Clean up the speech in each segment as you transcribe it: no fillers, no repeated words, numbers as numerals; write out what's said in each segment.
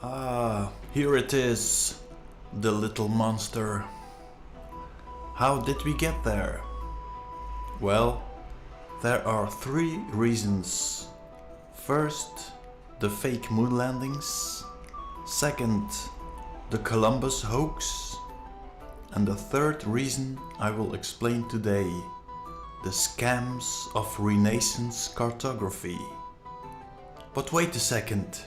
Ah, here it is, the little monster. How did we get there? Well, there are three reasons. First, the fake moon landings. Second, the Columbus hoax. And the third reason I will explain today, the scams of Renaissance cartography. But wait a second.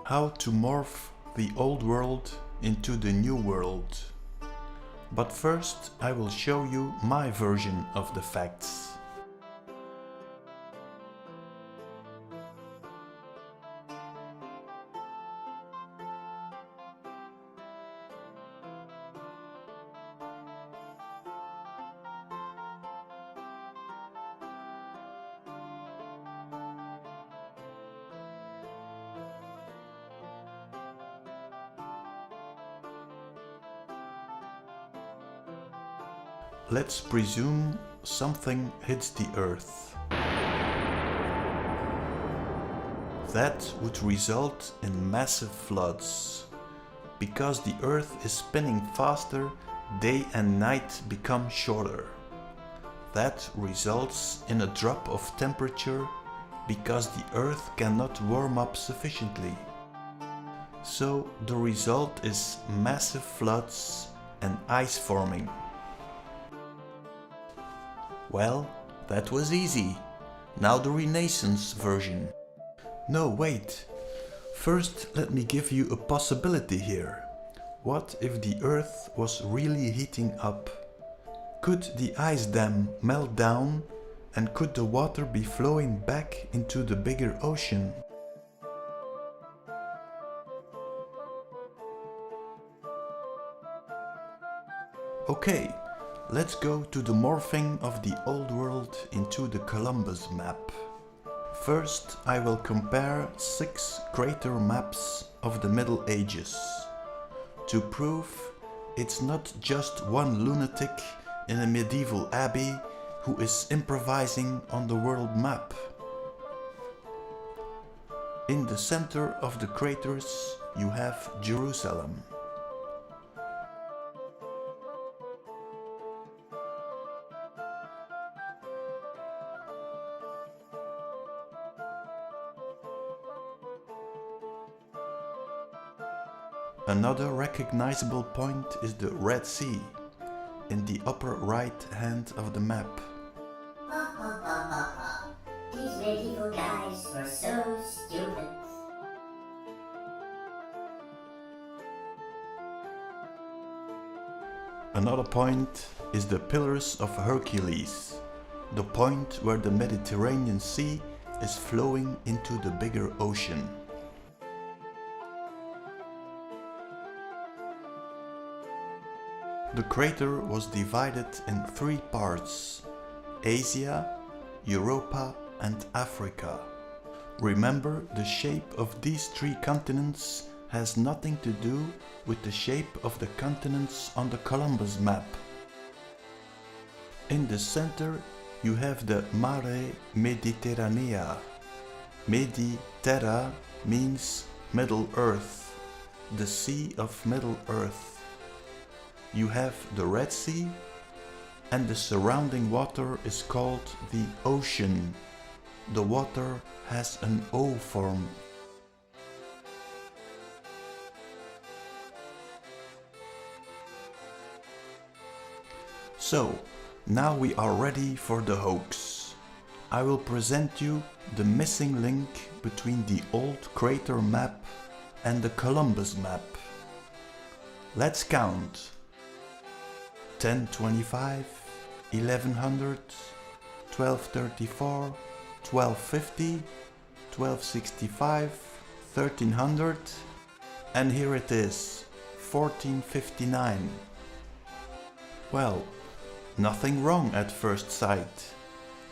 How to morph the old world into the new world. But first I will show you my version of the facts. Let's presume something hits the Earth. That would result in massive floods. Because the Earth is spinning faster, day and night become shorter. That results in a drop of temperature because the Earth cannot warm up sufficiently. So the result is massive floods and ice forming. Well, that was easy. Now the Renaissance version. No, wait. First, let me give you a possibility here. What if the Earth was really heating up? Could the ice dam melt down and could the water be flowing back into the bigger ocean? Okay. Let's go to the morphing of the old world into the Columbus map. First, I will compare 6 crater maps of the Middle Ages. To prove it's not just one lunatic in a medieval abbey who is improvising on the world map. In the center of the craters you have Jerusalem. Another recognizable point is the Red Sea, in the upper right hand of the map. These medieval guys were so stupid. Another point is the Pillars of Hercules, the point where the Mediterranean Sea is flowing into the bigger ocean. The crater was divided in 3 parts: Asia, Europa and Africa. Remember, the shape of these 3 continents has nothing to do with the shape of the continents on the Columbus map. In the center you have the Mare Mediterranea. Mediterra means Middle Earth, the Sea of Middle Earth. You have the Red Sea, and the surrounding water is called the ocean. The water has an O form. So, now we are ready for the hoax. I will present you the missing link between the old crater map and the Columbus map. Let's count. 1025, 1100, 1234, 1250, 1265, 1300, and here it is, 1459. Well, nothing wrong at first sight.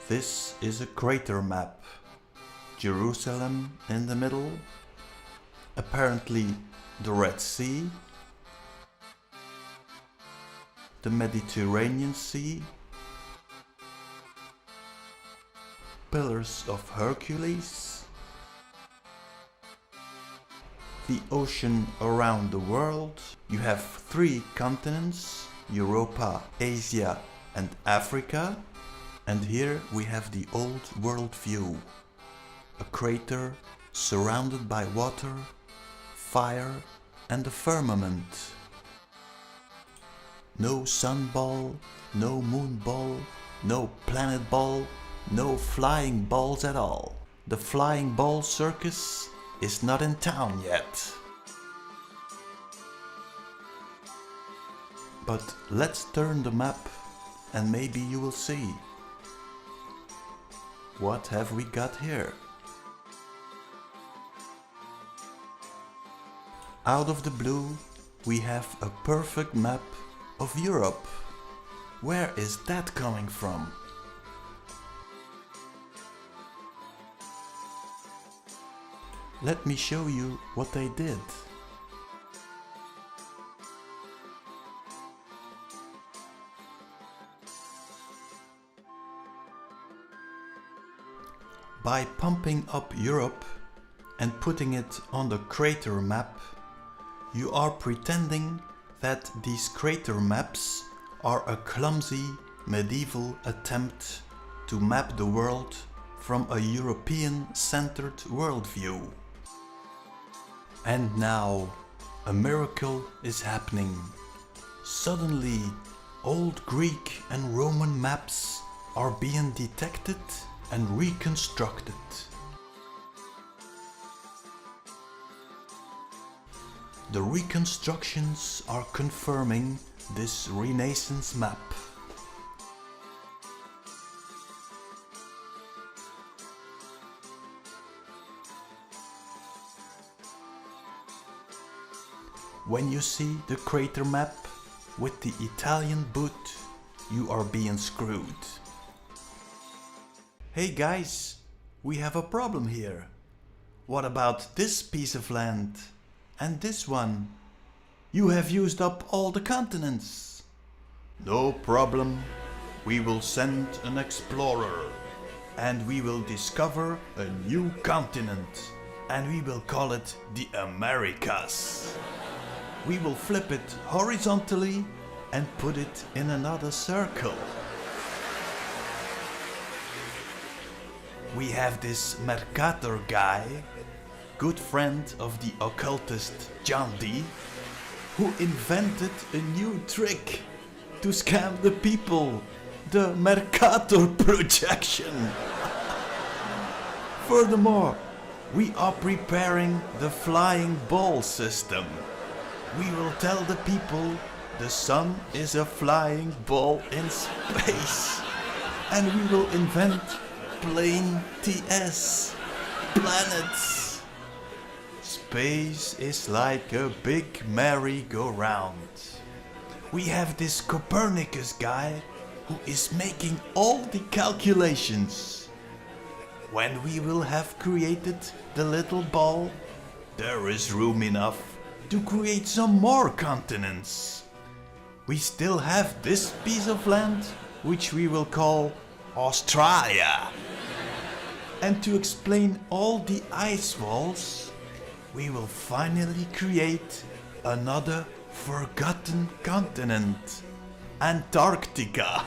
This is a crater map. Jerusalem in the middle, apparently the Red Sea, the Mediterranean Sea, Pillars of Hercules, the ocean around the world. You have 3 continents, Europa, Asia and Africa. And here we have the old world view. A crater surrounded by water, fire and the firmament. No sun ball, no moon ball, no planet ball, no flying balls at all. The flying ball circus is not in town yet. But let's turn the map and maybe you will see. What have we got here? Out of the blue, we have a perfect map of Europe. Where is that coming from? Let me show you what they did. By pumping up Europe and putting it on the crater map, you are pretending that these crater maps are a clumsy medieval attempt to map the world from a European-centered worldview. And now a miracle is happening. Suddenly, old Greek and Roman maps are being detected and reconstructed. The reconstructions are confirming this Renaissance map. When you see the crater map with the Italian boot, you are being screwed. Hey guys, we have a problem here. What about this piece of land? And this one? You have used up all the continents. No problem. We will send an explorer. And we will discover a new continent. And we will call it the Americas. We will flip it horizontally and put it in another circle. We have this Mercator guy, good friend of the occultist John Dee, who invented a new trick to scam the people, the Mercator projection. Furthermore, we are preparing the flying ball system. We will tell the people the sun is a flying ball in space. And we will invent plain TS, planets. Space is like a big merry-go-round. We have this Copernicus guy who is making all the calculations. When we will have created the little ball, there is room enough to create some more continents. We still have this piece of land, which we will call Australia. And to explain all the ice walls, we will finally create another forgotten continent, Antarctica.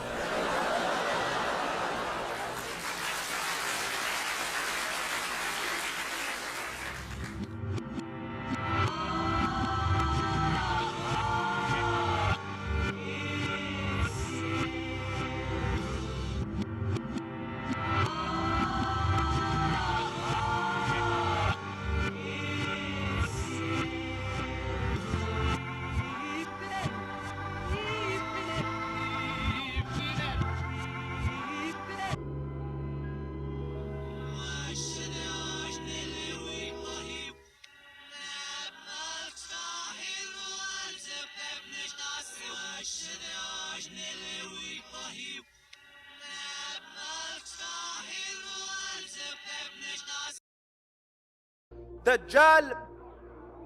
دجال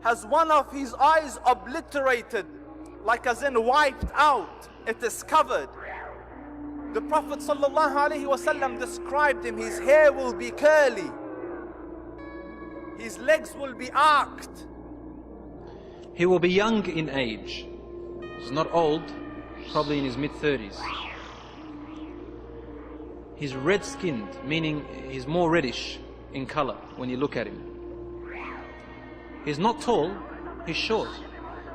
has one of his eyes obliterated, like as in wiped out. It is covered. The Prophet ﷺ described him, his hair will be curly, his legs will be arched. He will be young in age. He's not old, probably in his mid-30s. He's red-skinned, meaning he's more reddish in color when you look at him. He's not tall, he's short,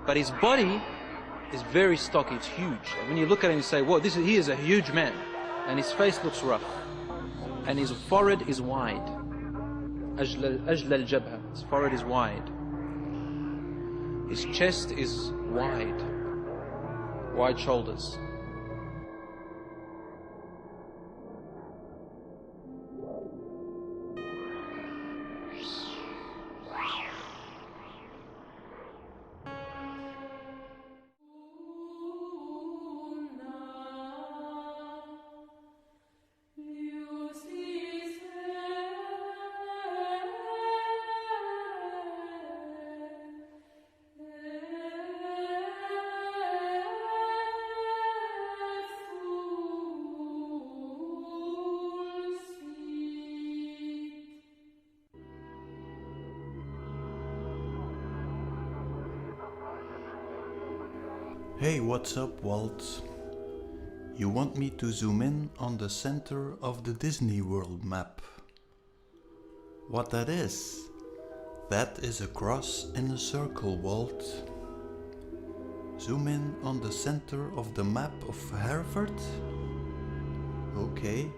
but his body is very stocky, it's huge. And when you look at him, you say, whoa, he is a huge man. And his face looks rough. And his forehead is wide. Ajla al-jabha, his forehead is wide. His chest is wide shoulders. Hey, what's up, Walt? You want me to zoom in on the center of the Disney World map? What that is? That is a cross in a circle, Walt. Zoom in on the center of the map of Harvard? Okay,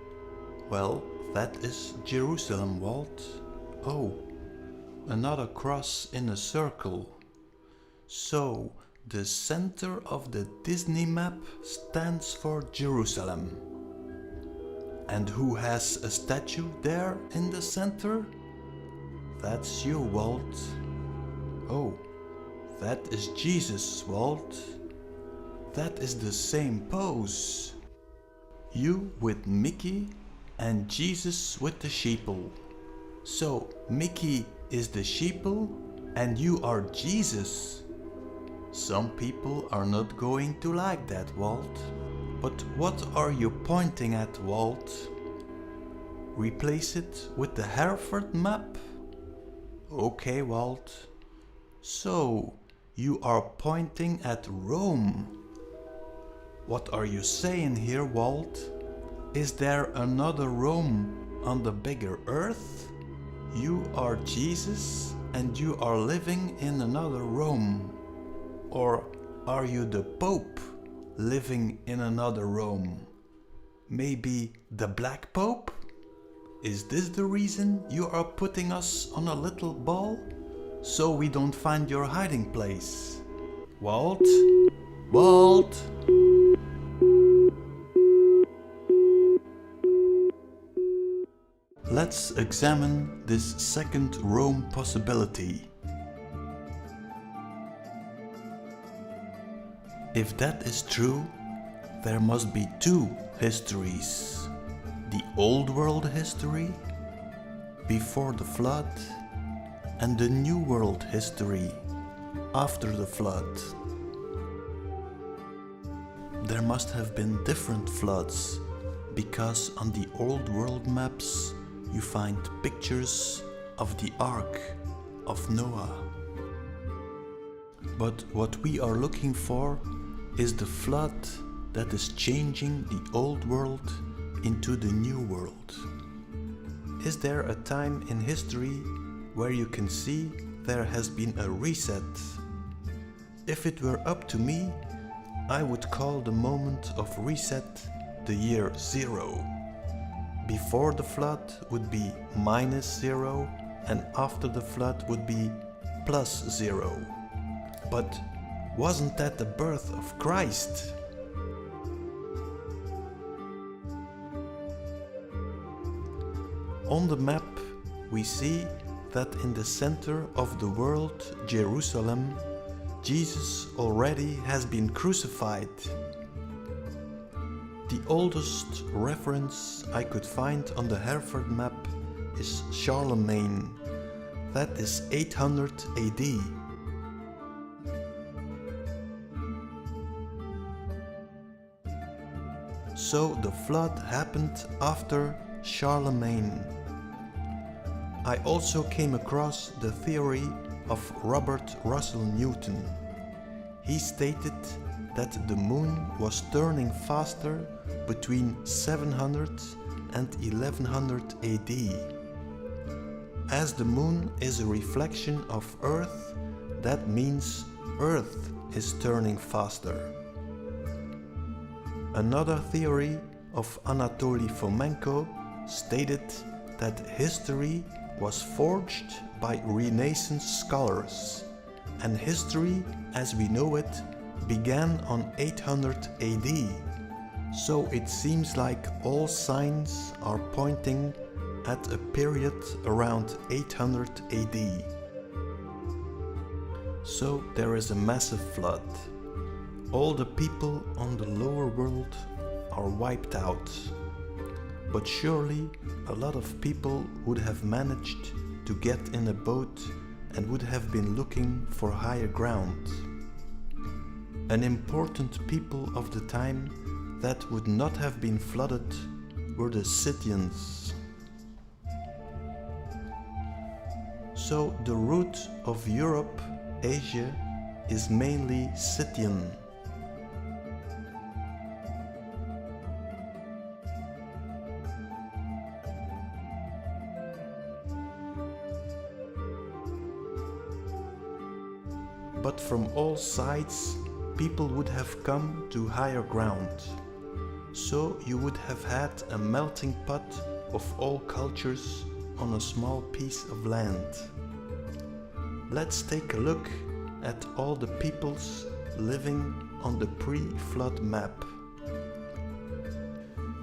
well, that is Jerusalem, Walt. Oh, another cross in a circle. So, the center of the Disney map stands for Jerusalem. And who has a statue there in the center? That's you, Walt. Oh, that is Jesus, Walt. That is the same pose. You with Mickey and Jesus with the sheeple. So, Mickey is the sheeple and you are Jesus. Some people are not going to like that, Walt. But what are you pointing at, Walt? Replace it with the Hereford map? Okay, Walt. So, you are pointing at Rome. What are you saying here, Walt? Is there another Rome on the bigger earth? You are Jesus and you are living in another Rome. Or are you the Pope living in another Rome? Maybe the Black Pope? Is this the reason you are putting us on a little ball? So we don't find your hiding place? Walt? Walt? Let's examine this second Rome possibility. If that is true, there must be two histories. The old world history, before the flood, and the new world history, after the flood. There must have been different floods, because on the old world maps you find pictures of the Ark of Noah. But what we are looking for is the flood that is changing the old world into the new world. Is there a time in history where you can see there has been a reset? If it were up to me, I would call the moment of reset the year 0. Before the flood would be -0 and after the flood would be +0. But wasn't that the birth of Christ? On the map we see that in the center of the world, Jerusalem, Jesus already has been crucified. The oldest reference I could find on the Hereford map is Charlemagne. That is 800 AD. So the flood happened after Charlemagne. I also came across the theory of Robert Russell Newton. He stated that the moon was turning faster between 700 and 1100 AD. As the moon is a reflection of Earth, that means Earth is turning faster. Another theory of Anatoly Fomenko stated that history was forged by Renaissance scholars, and history as we know it began on 800 AD. So it seems like all signs are pointing at a period around 800 AD. So there is a massive flood. All the people on the lower world are wiped out. But surely a lot of people would have managed to get in a boat and would have been looking for higher ground. An important people of the time that would not have been flooded were the Scythians. So the route of Europe, Asia, is mainly Scythian. But from all sides, people would have come to higher ground. So you would have had a melting pot of all cultures on a small piece of land. Let's take a look at all the peoples living on the pre-flood map.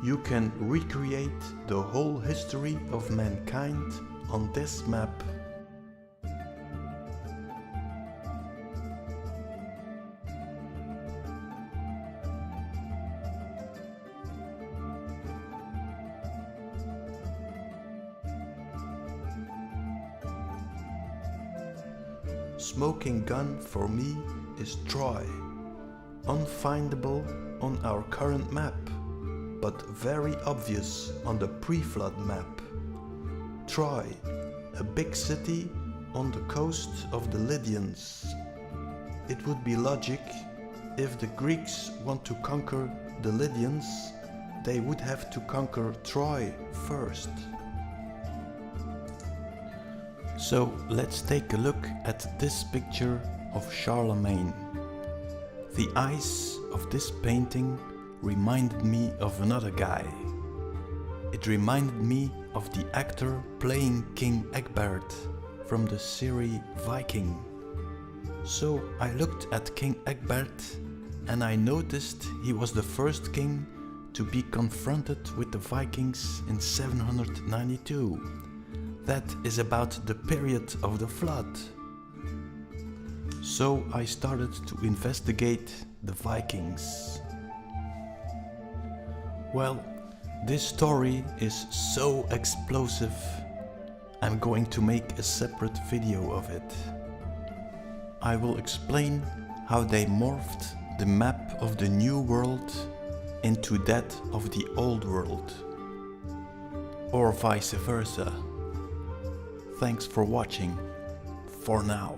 You can recreate the whole history of mankind on this map. Smoking gun for me is Troy, unfindable on our current map, but very obvious on the pre-flood map. Troy, a big city on the coast of the Lydians. It would be logic if the Greeks want to conquer the Lydians, they would have to conquer Troy first. So let's take a look at this picture of Charlemagne. The eyes of this painting reminded me of another guy. It reminded me of the actor playing King Egbert from the series Viking. So I looked at King Egbert and I noticed he was the first king to be confronted with the Vikings in 792. That is about the period of the flood. So I started to investigate the Vikings. Well, this story is so explosive, I'm going to make a separate video of it. I will explain how they morphed the map of the New World into that of the Old World, or vice versa. Thanks for watching, for now.